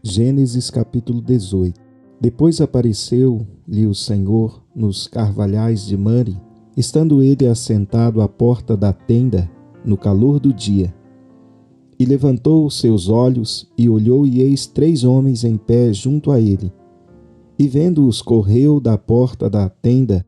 Gênesis capítulo 18. Depois apareceu-lhe o Senhor nos carvalhais de Mamre, estando ele assentado à porta da tenda, no calor do dia. E levantou os seus olhos, e olhou, e eis 3 homens em pé junto a ele. E vendo-os, correu da porta da tenda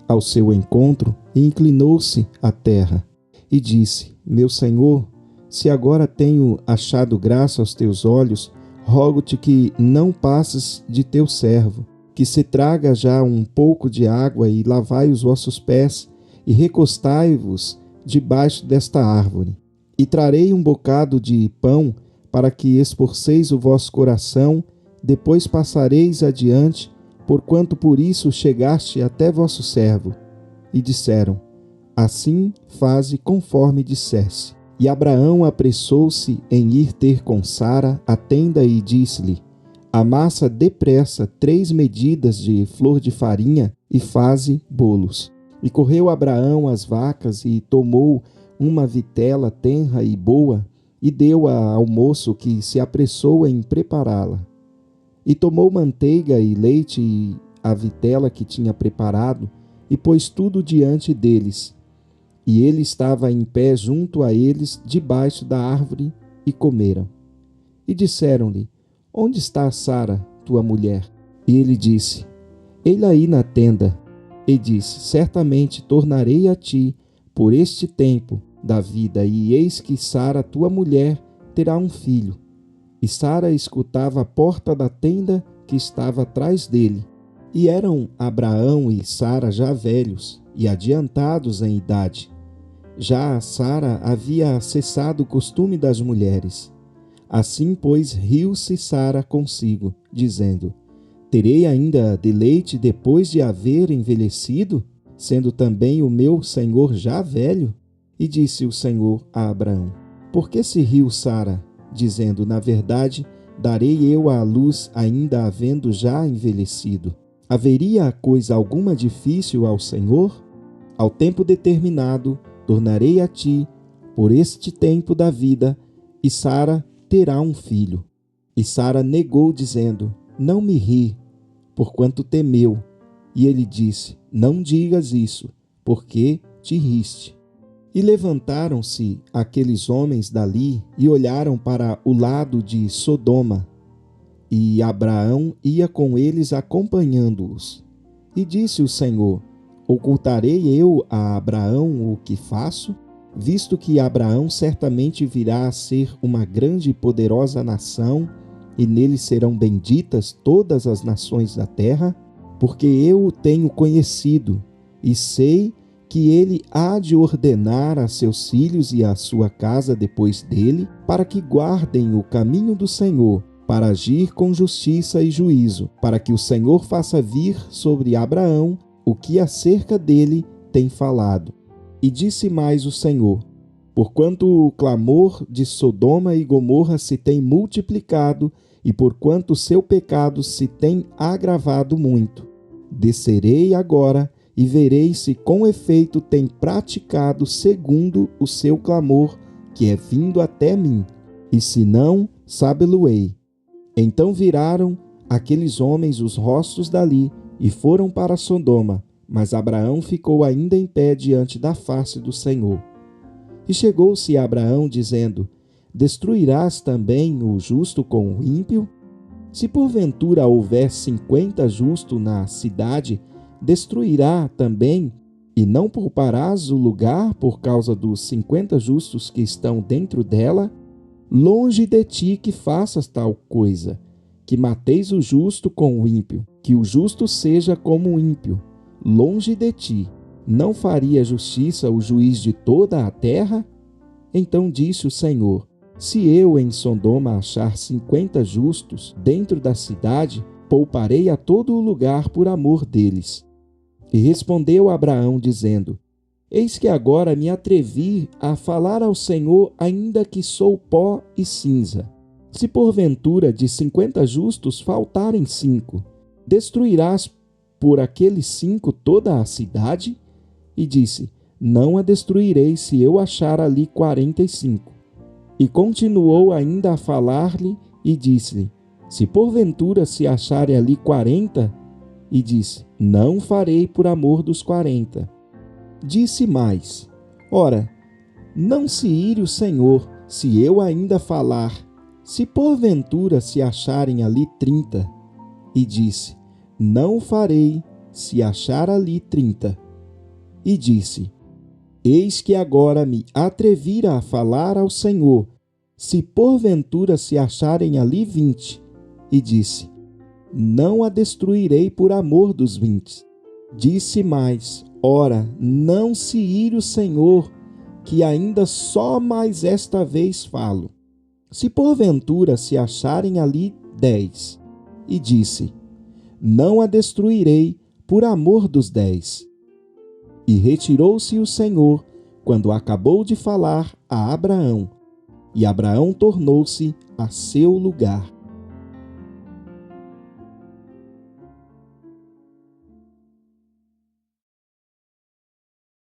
ao seu encontro, e inclinou-se à terra, e disse: Meu Senhor, se agora tenho achado graça aos teus olhos, rogo-te que não passes de teu servo, que se traga já um pouco de água, e lavai os vossos pés, e recostai-vos debaixo desta árvore. E trarei um bocado de pão, para que esforceis o vosso coração, depois passareis adiante, porquanto por isso chegaste até vosso servo. E disseram: Assim faze conforme disseste. E Abraão apressou-se em ir ter com Sara à tenda e disse-lhe: Amassa depressa 3 medidas de flor de farinha e faze bolos. E correu Abraão às vacas e tomou uma vitela tenra e boa e deu-a ao moço, que se apressou em prepará-la. E tomou manteiga e leite e a vitela que tinha preparado e pôs tudo diante deles. E ele estava em pé junto a eles, debaixo da árvore, e comeram. E disseram-lhe: Onde está Sara, tua mulher? E ele disse: Ei-la aí na tenda. E disse: Certamente tornarei a ti por este tempo da vida, e eis que Sara, tua mulher, terá um filho. E Sara escutava a porta da tenda que estava atrás dele. E eram Abraão e Sara já velhos e adiantados em idade. Já a Sara havia cessado o costume das mulheres. Assim, pois, riu-se Sara consigo, dizendo: Terei ainda deleite depois de haver envelhecido, sendo também o meu senhor já velho? E disse o Senhor a Abraão: Por que se riu Sara, dizendo: Na verdade, darei eu à luz, ainda havendo já envelhecido? Haveria coisa alguma difícil ao Senhor? Ao tempo determinado, tornarei a ti por este tempo da vida, e Sara terá um filho. E Sara negou, dizendo: Não me ri, porquanto temeu. E ele disse: Não digas isso, porque te riste. E levantaram-se aqueles homens dali e olharam para o lado de Sodoma. E Abraão ia com eles acompanhando-os. E disse o Senhor: Ocultarei eu a Abraão o que faço? Visto que Abraão certamente virá a ser uma grande e poderosa nação, e nele serão benditas todas as nações da terra, porque eu o tenho conhecido, e sei que ele há de ordenar a seus filhos e à sua casa depois dele, para que guardem o caminho do Senhor, para agir com justiça e juízo, para que o Senhor faça vir sobre Abraão o que acerca dele tem falado. E disse mais o Senhor: Porquanto o clamor de Sodoma e Gomorra se tem multiplicado, e porquanto o seu pecado se tem agravado muito, descerei agora e verei se com efeito tem praticado segundo o seu clamor, que é vindo até mim, e se não, sabe-lo-ei. Então viraram aqueles homens os rostos dali, e foram para Sodoma, mas Abraão ficou ainda em pé diante da face do Senhor. E chegou-se a Abraão, dizendo: Destruirás também o justo com o ímpio? Se porventura houver 50 justos na cidade, destruirá também, e não pouparás o lugar por causa dos 50 justos que estão dentro dela? Longe de ti que faças tal coisa, que mateis o justo com o ímpio, que o justo seja como o ímpio. Longe de ti, não faria justiça o juiz de toda a terra? Então disse o Senhor: Se eu em Sodoma achar 50 justos dentro da cidade, pouparei a todo o lugar por amor deles. E respondeu Abraão, dizendo: Eis que agora me atrevi a falar ao Senhor, ainda que sou pó e cinza. Se porventura de 50 justos faltarem 5, destruirás por aqueles 5 toda a cidade? E disse: Não a destruirei se eu achar ali 45. E continuou ainda a falar-lhe e disse-lhe: Se porventura se acharem ali 40, e disse: não farei por amor dos 40. Disse mais: ora, não se ire o Senhor, se eu ainda falar. Se porventura se acharem ali 30, e disse: não farei, se achar ali 30. E disse: eis que agora me atrevira a falar ao Senhor, se porventura se acharem ali 20. E disse: não a destruirei por amor dos 20. Disse mais: ora, não se ire o Senhor, que ainda só mais esta vez falo. Se porventura se acharem ali 10. E disse: não a destruirei por amor dos 10. E retirou-se o Senhor quando acabou de falar a Abraão, e Abraão tornou-se a seu lugar.